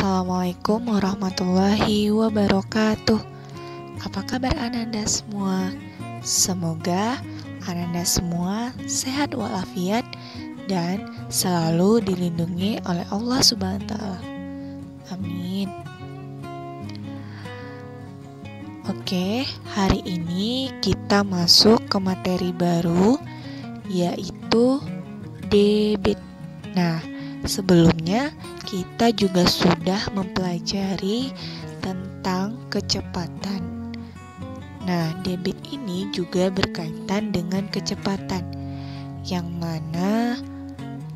Assalamualaikum warahmatullahi wabarakatuh. Apa kabar Ananda semua? Semoga Ananda semua sehat walafiat dan selalu dilindungi oleh Allah Subhanahu wa Ta'ala. Amin. Oke, hari ini kita masuk ke materi baru, yaitu debit. Nah, sebelumnya kita juga sudah mempelajari tentang kecepatan. Nah, debit ini juga berkaitan dengan kecepatan, yang mana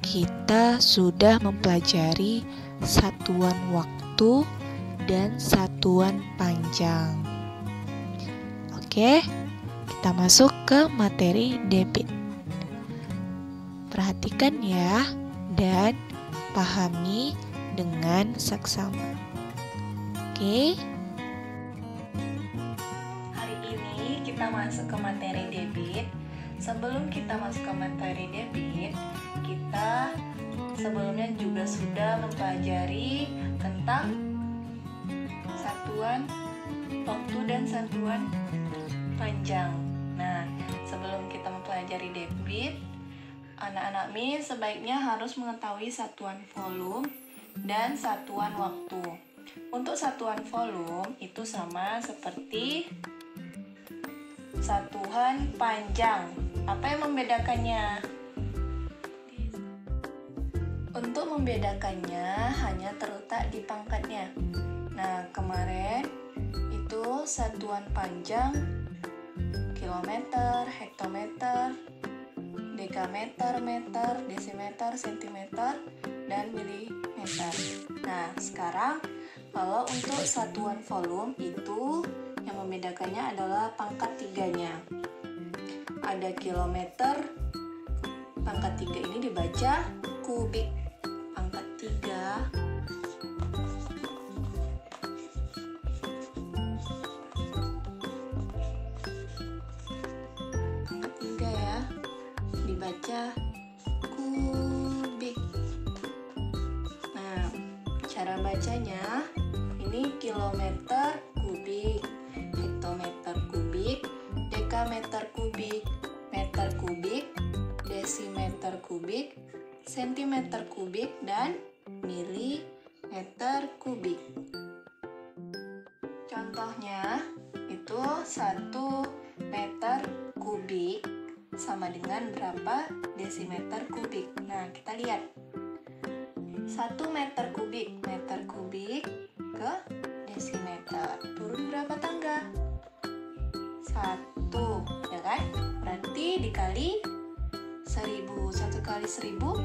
kita sudah mempelajari satuan waktu dan satuan panjang. Oke, kita masuk ke materi debit. Perhatikan ya, dan pahami dengan seksama. Oke. Hari ini kita masuk ke materi debit. Sebelum kita masuk ke materi debit, kita sebelumnya juga sudah mempelajari tentang satuan waktu dan satuan panjang. Nah, sebelum kita mempelajari debit, anak-anak MI sebaiknya harus mengetahui satuan volume dan satuan waktu. Untuk satuan volume itu sama seperti satuan panjang. Apa yang membedakannya? Untuk membedakannya hanya terletak di pangkatnya. Nah, kemarin itu satuan panjang kilometer, hektometer, dekameter, meter, desimeter, sentimeter, dan milimeter. Nah, sekarang kalau untuk satuan volume itu yang membedakannya adalah pangkat tiganya. Ada kilometer, pangkat 3 ini dibaca kubik. Pangkat 3 ya, dibaca kubik. Nah, cara bacanya ini kilometer kubik, hektometer kubik, dekameter kubik, meter kubik, desimeter kubik, sentimeter kubik, dan milimeter kubik. Contohnya itu 1 meter kubik sama dengan berapa desimeter kubik. Nah, kita lihat 1 meter kubik ke desimeter, turun berapa tangga? 1, ya kan? Berarti dikali 1000. 1 kali 1000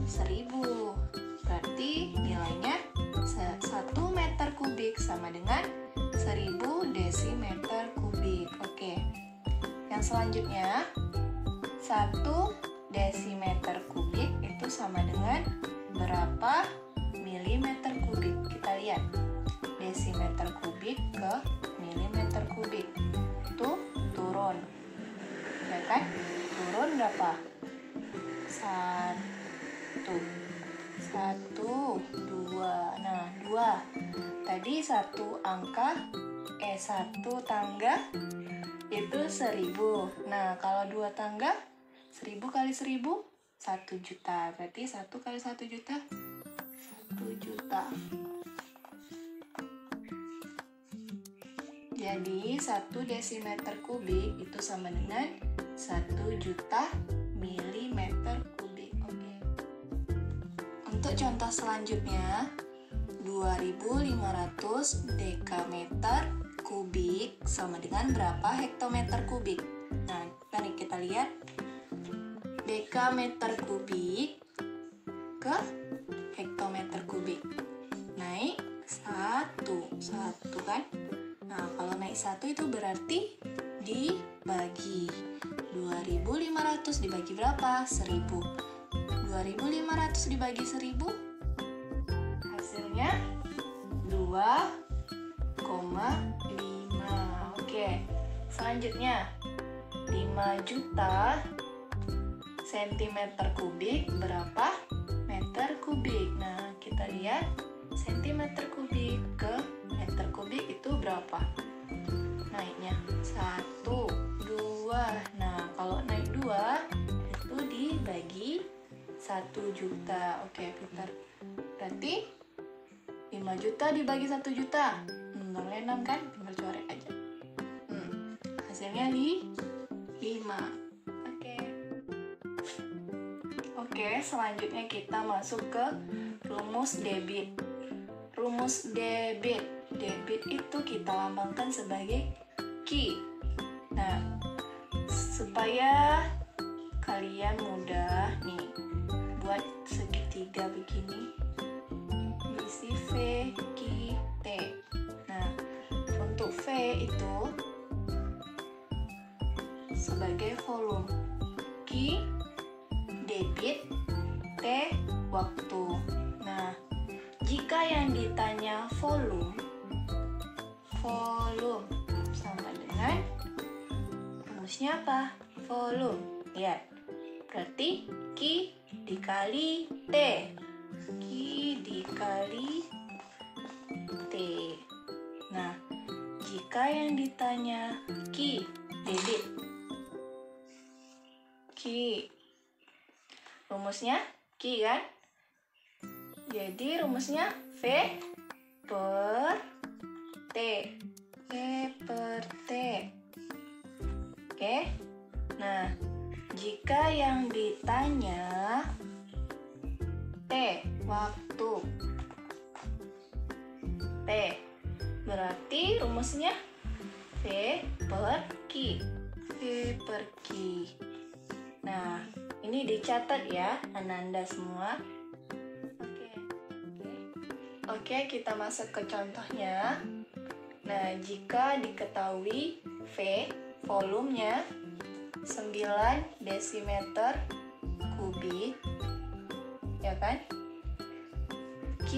1000. Berarti nilainya 1 meter kubik sama dengan 1000 desimeter kubik. Oke. Yang selanjutnya 1 desimeter kubik itu sama dengan berapa milimeter kubik? Kita lihat. Desimeter kubik ke milimeter kubik. Itu turun. Ya kan? Turun berapa? 1, 2. Nah, 2. Tadi satu tangga itu 1000. Nah, kalau 2 tangga 1000 kali 1000 1 juta. Berarti 1 kali 1 juta 1 juta. Jadi 1 desimeter kubik itu sama dengan 1 juta milimeter kubik. Oke. Untuk contoh selanjutnya 2500 dekameter kubik sama dengan berapa hektometer kubik? Nah, mari kita lihat. Dekameter kubik ke hektometer kubik. Naik 1 kan? Nah, kalau naik 1 itu berarti dibagi. 2500 dibagi berapa? 1000. 2500 dibagi 1000 hasilnya 2,5. Oke, selanjutnya 5 juta sentimeter kubik berapa meter kubik? Nah, kita lihat sentimeter kubik ke meter kubik itu berapa? Naiknya 1, 2. Nah, kalau naik 2 itu dibagi 1 juta. Oke, Peter. Berarti 5 juta dibagi 1 juta. Nomornya 6 kan? Tinggal coret aja. Hasilnya 5. Oke, selanjutnya kita masuk ke rumus debit. Rumus debit. Debit itu kita lambangkan sebagai Q. Nah, supaya kalian mudah nih buat segitiga begini, isi V, Q, T. Nah, untuk V itu sebagai volume, Q debit, T waktu. Nah, jika yang ditanya volume sama dengan rumusnya apa? Volume. Lihat. Berarti Q dikali T. Q dikali T. Nah, jika yang ditanya Q debit, Q rumusnya Q kan? Jadi rumusnya V per T. V per T. Oke. Nah, jika yang ditanya T waktu, T berarti rumusnya V per Q. V per Q. Nah, ini dicatat ya, Ananda semua. Oke, kita masuk ke contohnya. Nah, jika diketahui V, volumenya 9 desimeter kubik, ya kan? Q,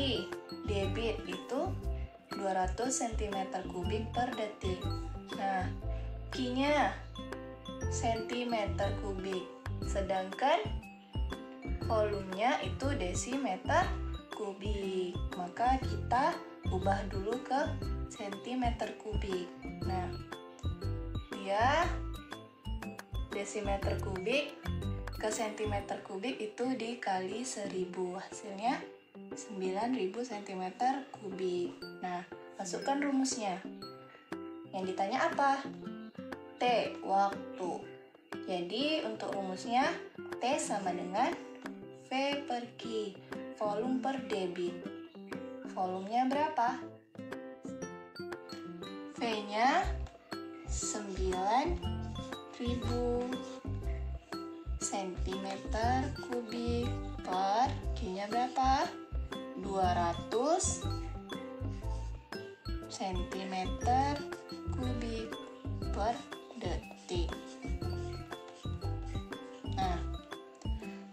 debit itu 200 cm kubik per detik. Nah, Q-nya centimeter kubik, sedangkan volumenya itu desimeter kubik. Maka kita ubah dulu ke centimeter kubik. Nah, dia desimeter kubik ke centimeter kubik itu dikali 1000. Hasilnya 9000 cm kubik. Nah, masukkan rumusnya. Yang ditanya apa? T, waktu. Jadi, untuk rumusnya T sama dengan V per Q, volume per debit. Volumenya berapa? V-nya 9000 cm kubik per Q-nya berapa? 200 cm kubik per detik. Nah,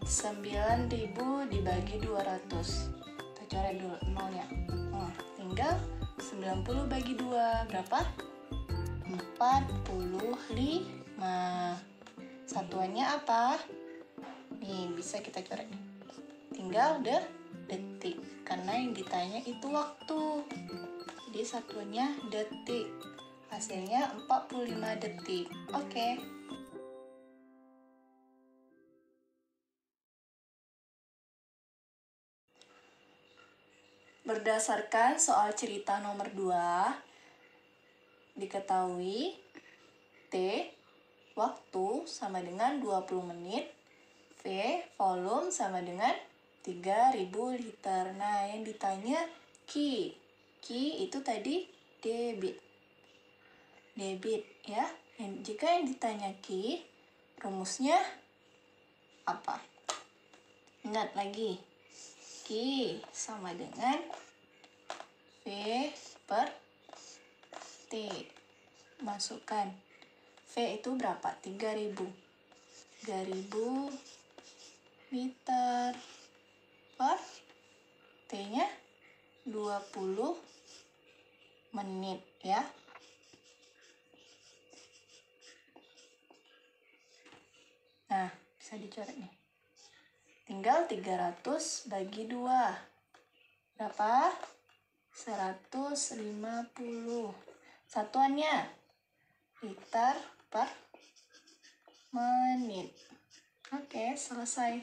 9000 dibagi 200. Kita coret dulu nolnya. Tinggal 90 bagi 2 berapa? 45. Satuannya apa? Nih, bisa kita coret. Tinggal detik, karena yang ditanya itu waktu. Jadi satuannya detik. Hasilnya 45 detik. Oke. Berdasarkan soal cerita nomor 2, diketahui T, waktu sama dengan 20 menit, V, volume sama dengan 3000 liter. Nah, yang ditanya Q. Q itu tadi debit. Debit ya. Jika yang ditanya Q, rumusnya apa? Ingat lagi. Q sama dengan V per T. Masukkan. V itu berapa? 3000. 3000 liter per T-nya 20 menit ya. Nah, bisa dicoret nih. Tinggal 300 bagi 2. Berapa? 150. Satuannya liter per menit. Oke, selesai.